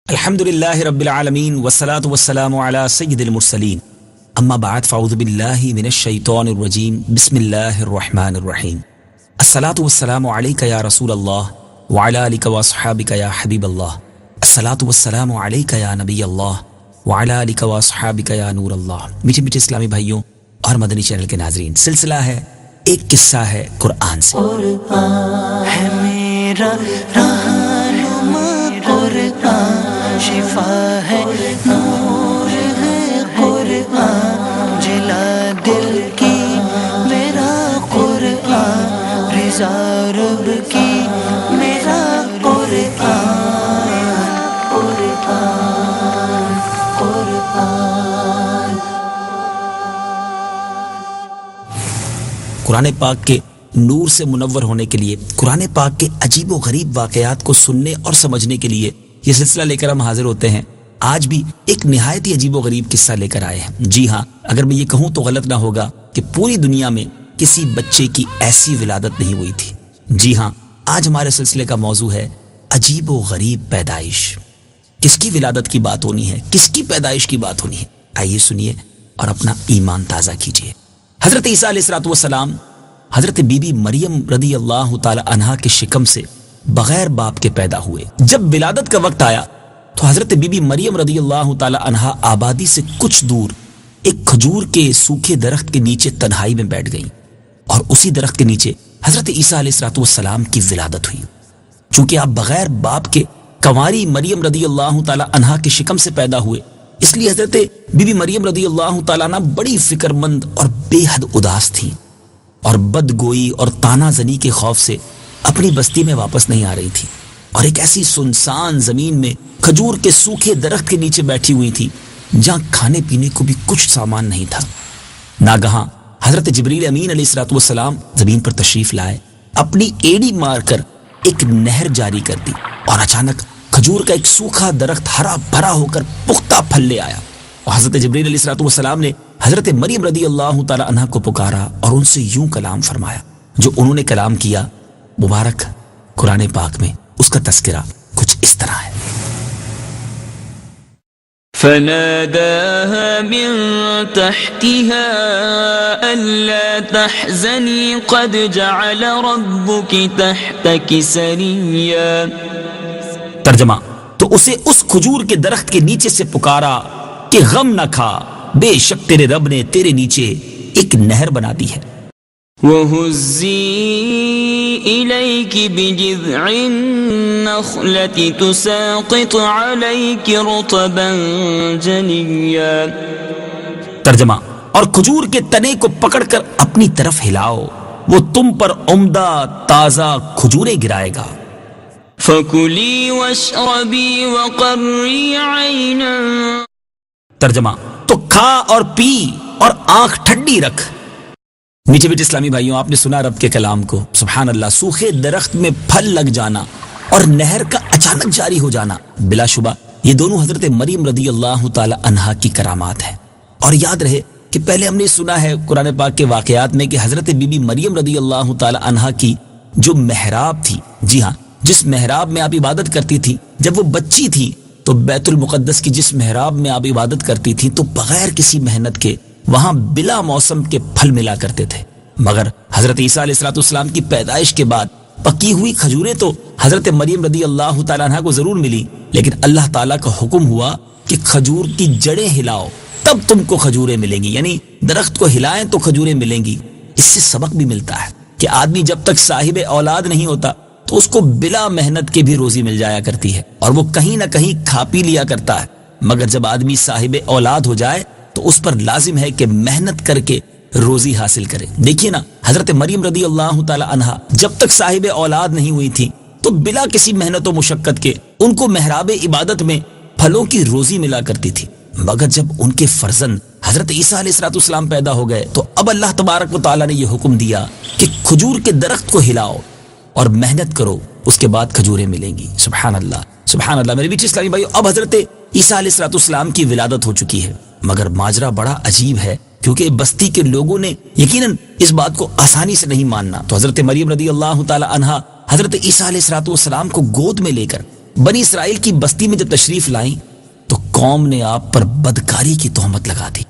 الحمدللہ رب العالمین والصلاة والسلام علی سید المرسلین اما بعد فاعوذ باللہ من الشیطان الرجیم بسم اللہ الرحمن الرحیم الصلاة والسلام علیک یا رسول اللہ وعلی آلک واصحابک یا حبیب اللہ الصلاة والسلام علیک یا نبی اللہ وعلی آلک واصحابک یا نور اللہ۔ میٹھے میٹھے اسلامی بھائیوں اور مدنی چینل کے ناظرین، سلسلہ ہے ایک قصہ ہے قرآن سے۔ قرآن ہے میرا رہنما، قرآن شفا ہے، نور ہے قرآن، جلا دل کی میرا قرآن، رضا رب کی میرا قرآن، قرآن قرآن۔ قرآن پاک کے نور سے منور ہونے کے لیے، قرآن پاک کے عجیب و غریب واقعات کو سننے اور سمجھنے کے لیے یہ سلسلہ لے کر ہم حاضر ہوتے ہیں۔ آج بھی ایک نہایت ہی عجیب و غریب قصہ لے کر آئے ہیں۔ جی ہاں، اگر میں یہ کہوں تو غلط نہ ہوگا کہ پوری دنیا میں کسی بچے کی ایسی ولادت نہیں ہوئی تھی۔ جی ہاں، آج ہمارے سلسلے کا موضوع ہے عجیب و غریب پیدائش۔ کس کی ولادت کی بات ہونی ہے، کس کی پیدائش کی بات ہونی ہے، آئیے سنیے اور اپنا ایمان تازہ کیجیے۔ حضرت عیسیٰ علیہ السلام حضرت بی بی مریم رضی اللہ تعالی عنہا کے شکم سے بغیر باپ کے پیدا ہوئے۔ جب ولادت کا وقت آیا تو حضرت بی بی مریم رضی اللہ تعالی عنہا آبادی سے کچھ دور ایک کھجور کے سوکھے درخت کے نیچے تنہائی میں بیٹھ گئیں، اور اسی درخت کے نیچے حضرت عیسیٰ علیہ السلام کی ولادت ہوئی۔ چونکہ آپ بغیر باپ کے کنواری مریم رضی اللہ تعالی عنہا کے شکم سے پیدا ہوئے، اس لیے حضرت بی بی مریم رضی اللہ تعالی عنہا بڑی فکر مند اور بے حد اداس تھیں، اور بدگوئی اور تانا زنی کے خوف سے اپنی بستی میں واپس نہیں آ رہی تھی، اور ایک ایسی سنسان زمین میں کھجور کے سوکھے درخت کے نیچے بیٹھی ہوئی تھی جہاں کھانے پینے کو بھی کچھ سامان نہیں تھا۔ ناگہاں حضرت جبریل امین علیہ السلام زمین پر تشریف لائے، اپنی ایڑی مار کر ایک نہر جاری کر دی، اور اچانک کھجور کا ایک سوکھا درخت ہرا بھرا ہو کر پختہ پھل لے آیا، اور حضرت جبریل علیہ السلام نے حضرت مریم رضی اللہ تعالی عنہا کو پکارا اور ان سے یوں کلام فرمایا۔ جو انہوں نے کلام کیا مبارک قرآن پاک میں اس کا تذکرہ کچھ اس طرح ہے۔ فناداها من تحتها ألا تحزني قد جعل ربك تحتك سريا۔ ترجمہ، تو اسے اس کھجور کے درخت کے نیچے سے پکارا کہ غم نہ کھا، بے شک تیرے رب نے تیرے نیچے ایک نہر بنا دی ہے۔ وَهُزِّي إِلَيْكِ بِجِذْعِ النَّخْلَةِ تُسَاقِطْ عَلَيْكِ رُطَبًا جَنِيًّا۔ ترجمہ، اور کھجور کے تنے کو پکڑ کر اپنی طرف ہلاؤ، وہ تم پر عمدہ تازہ کھجوریں گرائے گا۔ فَكُلِي وَاشْرَبِي وَقَرِّي عَيْنًا۔ ترجمہ، تو کھا اور پی اور آنکھ ٹھنڈی رکھ۔ میٹھے میٹھے اسلامی بھائیوں، آپ نے سنا رب کے کلام کو، سبحان اللہ، سوکھے درخت میں پھل لگ جانا اور نہر کا اچانک جاری ہو جانا، بلا شبہ یہ دونوں حضرت مریم رضی اللہ تعالی عنہا کی کرامات ہیں۔ اور یاد رہے کہ پہلے ہم نے سنا ہے قرآن پاک کے واقعات میں کہ حضرت بی بی مریم رضی اللہ تعالی عنہا کی جو محراب تھی، جی ہاں، جس محراب میں آپ عبادت کرتی تھی جب وہ بچی تھی، تو بیت المقدس کی جس محراب میں آپ عبادت کرتی تھی تو بغیر کسی محنت کے وہاں بلا موسم کے پھل ملا کرتے تھے۔ مگر حضرت عیسیٰ علیہ السلام کی پیدائش کے بعد پکی ہوئی کھجوریں تو حضرت مریم رضی اللہ تعالیٰ عنہ کو ضرور ملی، لیکن اللہ تعالیٰ کا حکم ہوا کہ کھجور کی جڑیں ہلاؤ تب تم کو کھجوریں ملیں گی، یعنی درخت کو ہلائیں تو کھجوریں ملیں گی۔ اس سے سبق بھی ملتا ہے کہ آدمی جب تک صاحب اولاد نہیں ہوتا تو اس کو بلا محنت کے بھی روزی مل جایا کرتی ہے، اور وہ کہیں نہ کہیں کھا پی لیا کرتا ہے۔ مگر جب آدمی صاحب اولاد ہو جائے تو اس پر لازم ہے کہ محنت کر کے روزی حاصل کرے۔ دیکھیے نا، حضرت مریم رضی اللہ تعالی عنہا جب تک صاحب اولاد نہیں ہوئی تھی تو بلا کسی محنت و مشقت کے ان کو محراب عبادت میں پھلوں کی روزی ملا کرتی تھی۔ مگر جب ان کے فرزند حضرت عیسیٰ علیہ السلام پیدا ہو گئے تو اب اللہ تبارک و تعالی نے یہ حکم دیا کہ کھجور کے درخت کو ہلاؤ اور محنت کرو، اس کے بعد کھجوریں ملیں گی۔ سبحان اللہ، سبحان اللہ۔ میرے بیچ اسلامی بھائیو، اب حضرت عیسیٰ علیہ السلام کی ولادت ہو چکی ہے، مگر ماجرا بڑا عجیب ہے، کیونکہ بستی کے لوگوں نے یقیناً اس بات کو آسانی سے نہیں ماننا۔ تو حضرت مریم رضی اللہ تعالی عنہا حضرت عیسیٰ علیہ السلام کو گود میں لے کر بنی اسرائیل کی بستی میں جب تشریف لائیں تو قوم نے آپ پر بدکاری کی تہمت لگا دی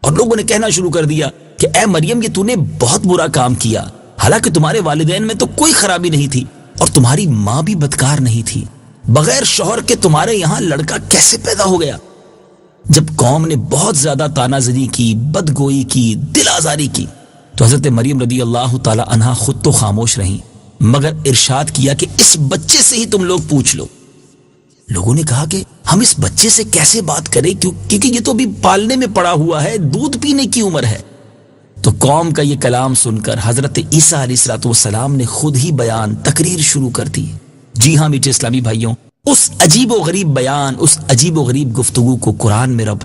اور لوگوں نے کہنا شروع کر دیا کہ اے مریم، یہ تو نے بہت برا کام کیا، حالانکہ تمہارے والدین میں تو کوئی خرابی نہیں تھی اور تمہاری ماں بھی بدکار نہیں تھی، بغیر شوہر کے تمہارے یہاں لڑکا کیسے پیدا ہو گیا؟ جب قوم نے بہت زیادہ تانا زنی کی، بدگوئی کی، دل آزاری کی تو حضرت مریم رضی اللہ تعالی عنہا خود تو خاموش رہیں، مگر ارشاد کیا کہ اس بچے سے ہی تم لوگ پوچھ لو۔ لوگوں نے کہا کہ ہم اس بچے سے کیسے بات کریں کیونکہ یہ تو ابھی پالنے میں پڑا ہوا ہے، دودھ پینے کی عمر ہے۔ تو قوم کا یہ کلام سن کر حضرت عیسیٰ علیہ السلام نے خود ہی بیان تقریر شروع کر دی۔ جی ہاں میٹھے اسلامی بھائیوں، اس عجیب و غریب بیان، اس عجیب و غریب گفتگو کو قرآن میں رب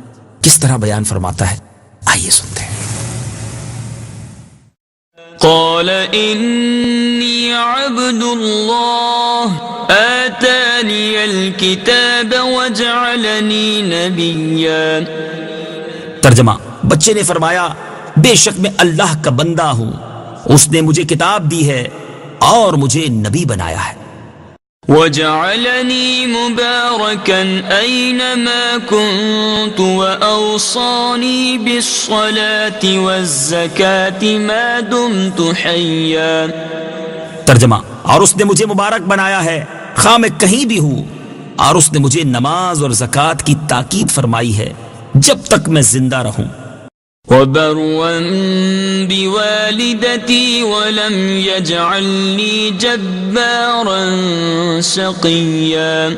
کس طرح بیان فرماتا ہے، آئیے سنتے ہیں۔ قال إني عبد الله آتاني الكتاب وجعلني نبيا۔ ترجمہ، بچے نے فرمایا بے شک میں اللہ کا بندہ ہوں، اس نے مجھے کتاب دی ہے اور مجھے نبی بنایا ہے۔ وجعلني مباركا أينما كنت وأوصاني بالصلاة والزكاة ما دمت حيا۔ ترجمہ، اور اس نے مجھے مبارک بنایا ہے خواہ میں کہیں بھی ہوں، اور اس نے مجھے نماز اور زکوٰۃ کی تاکید فرمائی ہے جب تک میں زندہ رہوں۔ وبرا بوالدتي ولم يجعلني جبارا شقيا۔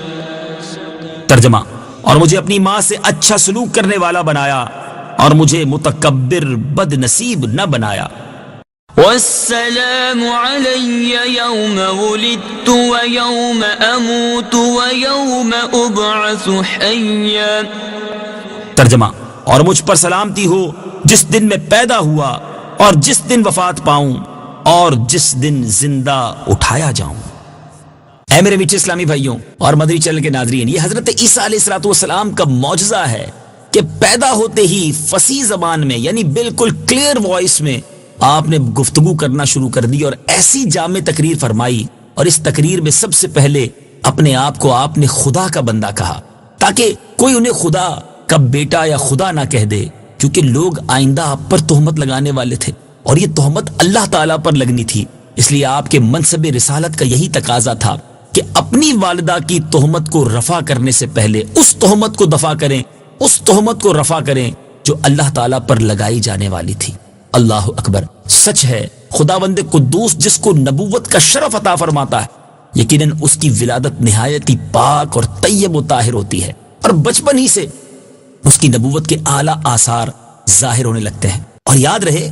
ترجمہ، اور مجھے اپنی ماں سے اچھا سلوک کرنے والا بنایا اور مجھے متکبر بد نصیب نہ بنایا۔ والسلام علي يوم ولدت ويوم أموت ويوم أبعث حيا۔ ترجمہ، اور مجھ پر سلامتی ہو جس دن میں پیدا ہوا اور جس دن وفات پاؤں اور جس دن زندہ اٹھایا جاؤں۔ اے میرے میٹھے اسلامی بھائیوں اور مدنی چینل کے ناظرین، یہ حضرت عیسیٰ علیہ السلام کا معجزہ ہے کہ پیدا ہوتے ہی فصیح زبان میں، یعنی بالکل کلیئر وائس میں آپ نے گفتگو کرنا شروع کر دی اور ایسی جامع تقریر فرمائی، اور اس تقریر میں سب سے پہلے اپنے آپ کو آپ نے خدا کا بندہ کہا تاکہ کوئی انہیں خدا کا بیٹا یا خدا نہ کہہ دے، کیونکہ لوگ آئندہ آپ پر تہمت لگانے والے تھے اور یہ تہمت اللہ تعالیٰ پر لگنی تھی۔ اس لیے آپ کے منصب رسالت کا یہی تقاضا تھا کہ اپنی والدہ کی تہمت کو رفع کرنے سے پہلے اس تہمت کو دفع کریں، اس تہمت کو رفع کریں جو اللہ تعالیٰ پر لگائی جانے والی تھی۔ اللہ اکبر، سچ ہے خداوند قدوس جس کو نبوت کا شرف عطا فرماتا ہے، یقیناً اس کی ولادت نہایت ہی پاک اور طیب و طاہر ہوتی ہے، اور بچپن ہی سے اس کی نبوت کے اعلیٰ آثار ظاہر ہونے لگتے ہیں۔ اور یاد رہے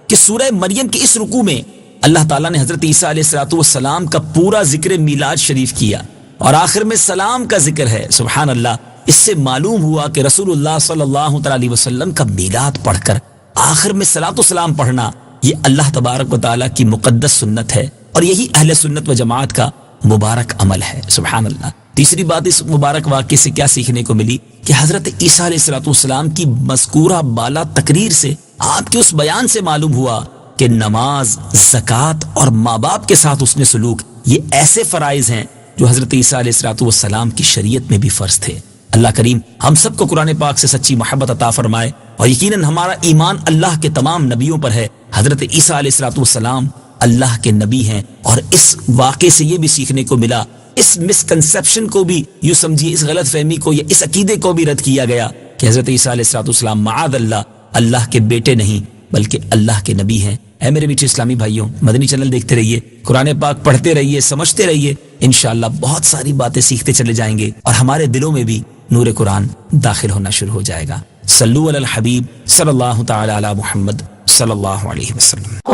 کہ سورہ مریم کے اس رکوع میں اللہ تعالیٰ نے حضرت عیسیٰ علیہ السلام کا پورا ذکر میلاد شریف کیا اور آخر میں سلام کا ذکر ہے۔ سبحان اللہ، اس سے معلوم ہوا کہ رسول اللہ صلی اللہ علیہ وسلم کا میلاد پڑھ کر آخر میں صلاۃ و سلام پڑھنا یہ اللہ تبارک و تعالیٰ کی مقدس سنت ہے، اور یہی اہل سنت و جماعت کا مبارک عمل ہے۔ سبحان اللہ۔ تیسری بات اس مبارک واقعے سے کیا سیکھنے کو ملی کہ حضرت عیسیٰ علیہ السلام کی مذکورہ بالا تقریر سے، آپ کے اس بیان سے معلوم ہوا کہ نماز، زکوٰۃ اور ماں باپ کے ساتھ اس نے سلوک، یہ ایسے فرائض ہیں جو حضرت عیسیٰ علیہ السلام کی شریعت میں بھی فرض تھے۔ اللہ کریم ہم سب کو قرآن پاک سے سچی محبت عطا فرمائے، اور یقیناً ہمارا ایمان اللہ کے تمام نبیوں پر ہے۔ حضرت عیسیٰ علیہ السلام اللہ کے نبی ہیں، اور اس واقعے سے یہ بھی سیکھنے کو ملا، اس مسکنسیپشن کو بھی یوں سمجھیے، اس غلط فہمی کو یا اس عقیدے کو بھی رد کیا گیا کہ حضرت عیسیٰ علیہ السلام معاذ اللہ کے بیٹے نہیں بلکہ اللہ کے نبی ہیں۔ اے میرے میٹھے اسلامی بھائیوں، مدنی چینل دیکھتے رہیے، قرآن پاک پڑھتے رہیے، سمجھتے رہیے، انشاءاللہ بہت ساری باتیں سیکھتے چلے جائیں گے اور ہمارے دلوں میں بھی نور قرآن داخل ہونا شروع ہو جائے گا۔ صلو علی الحبیب صلی اللہ تعالی علی محمد صلی اللہ علیہ وسلم۔